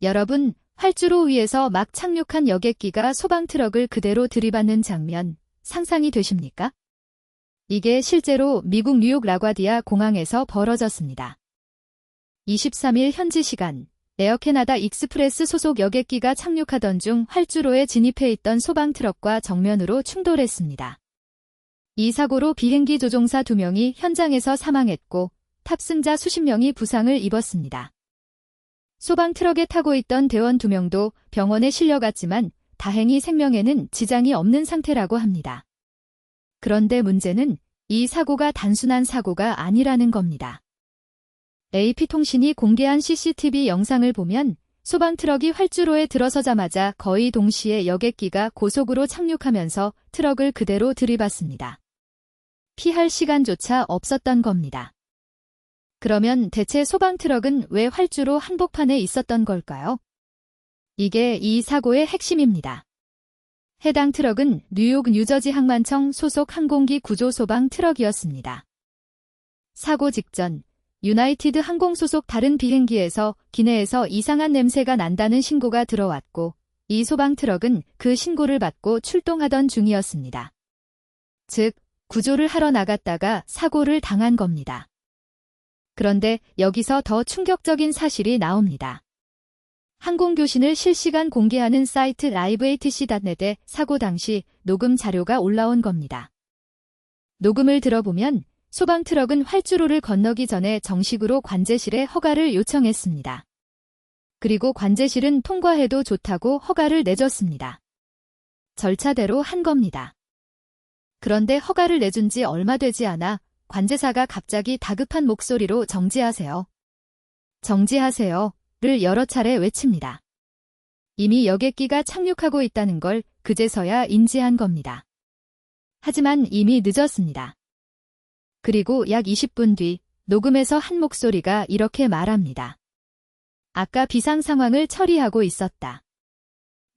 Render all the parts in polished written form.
여러분, 활주로 위에서 막 착륙한 여객기가 소방트럭을 그대로 들이받는 장면, 상상이 되십니까? 이게 실제로 미국 뉴욕 라과디아 공항에서 벌어졌습니다. 23일 현지 시간, 에어 캐나다 익스프레스 소속 여객기가 착륙하던 중 활주로에 진입해 있던 소방트럭과 정면으로 충돌했습니다. 이 사고로 비행기 조종사 2명이 현장에서 사망했고 탑승자 수십 명이 부상을 입었습니다. 소방트럭에 타고 있던 대원 2명도 병원에 실려갔지만 다행히 생명에는 지장이 없는 상태라고 합니다. 그런데 문제는 이 사고가 단순한 사고가 아니라는 겁니다. AP통신이 공개한 CCTV 영상을 보면 소방트럭이 활주로에 들어서자마자 거의 동시에 여객기가 고속으로 착륙하면서 트럭을 그대로 들이받습니다. 피할 시간조차 없었던 겁니다. 그러면 대체 소방트럭은 왜 활주로 한복판에 있었던 걸까요? 이게 이 사고의 핵심입니다. 해당 트럭은 뉴욕 뉴저지 항만청 소속 항공기 구조 소방 트럭이었습니다. 사고 직전 유나이티드 항공 소속 다른 비행기에서 기내에서 이상한 냄새가 난다는 신고가 들어왔고 이 소방 트럭은 그 신고를 받고 출동하던 중이었습니다. 즉, 구조를 하러 나갔다가 사고를 당한 겁니다. 그런데 여기서 더 충격적인 사실이 나옵니다. 항공교신을 실시간 공개하는 사이트 liveatc.net에 사고 당시 녹음 자료가 올라온 겁니다. 녹음을 들어보면 소방트럭은 활주로를 건너기 전에 정식으로 관제실에 허가를 요청했습니다. 그리고 관제실은 통과해도 좋다고 허가를 내줬습니다. 절차대로 한 겁니다. 그런데 허가를 내준 지 얼마 되지 않아 관제사가 갑자기 다급한 목소리로 정지하세요. 정지하세요를 여러 차례 외칩니다. 이미 여객기가 착륙하고 있다는 걸 그제서야 인지한 겁니다. 하지만 이미 늦었습니다. 그리고 약 20분 뒤 녹음에서 한 목소리가 이렇게 말합니다. 아까 비상 상황을 처리하고 있었다.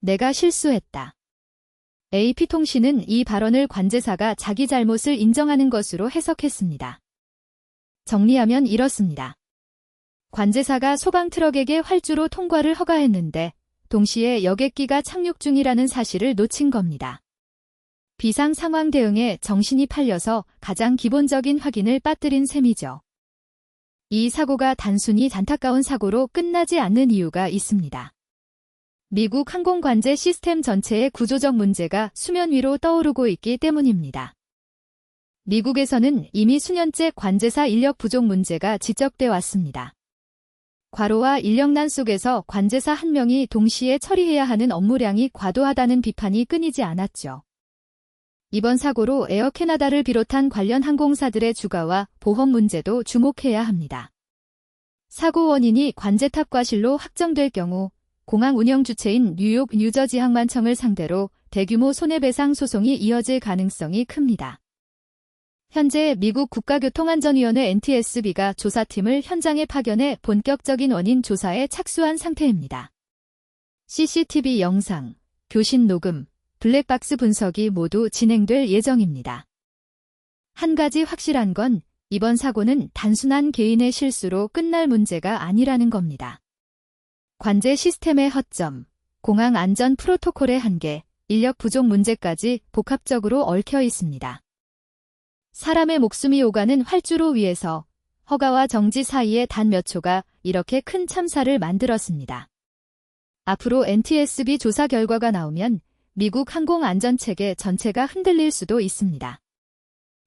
내가 실수했다. AP통신은 이 발언을 관제사가 자기 잘못을 인정하는 것으로 해석했습니다. 정리하면 이렇습니다. 관제사가 소방트럭에게 활주로 통과를 허가했는데 동시에 여객기가 착륙 중이라는 사실을 놓친 겁니다. 비상 상황 대응에 정신이 팔려서 가장 기본적인 확인을 빠뜨린 셈이죠. 이 사고가 단순히 안타까운 사고로 끝나지 않는 이유가 있습니다. 미국 항공관제 시스템 전체의 구조적 문제가 수면 위로 떠오르고 있기 때문입니다. 미국에서는 이미 수년째 관제사 인력 부족 문제가 지적돼 왔습니다. 과로와 인력난 속에서 관제사 한 명이 동시에 처리해야 하는 업무량이 과도하다는 비판이 끊이지 않았죠. 이번 사고로 에어 캐나다를 비롯한 관련 항공사들의 주가와 보험 문제도 주목해야 합니다. 사고 원인이 관제탑 과실로 확정될 경우 공항 운영 주체인 뉴욕 뉴저지 항만청을 상대로 대규모 손해배상 소송이 이어질 가능성이 큽니다. 현재 미국 국가교통안전위원회 NTSB가 조사팀을 현장에 파견해 본격적인 원인 조사에 착수한 상태입니다. CCTV 영상, 교신 녹음, 블랙박스 분석이 모두 진행될 예정입니다. 한 가지 확실한 건 이번 사고는 단순한 개인의 실수로 끝날 문제가 아니라는 겁니다. 관제 시스템의 허점, 공항 안전 프로토콜의 한계, 인력 부족 문제까지 복합적으로 얽혀 있습니다. 사람의 목숨이 오가는 활주로 위에서 허가와 정지 사이의 단 몇 초가 이렇게 큰 참사를 만들었습니다. 앞으로 NTSB 조사 결과가 나오면 미국 항공안전체계 전체가 흔들릴 수도 있습니다.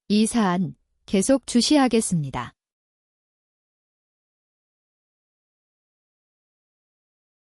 이 사안 계속 주시하겠습니다.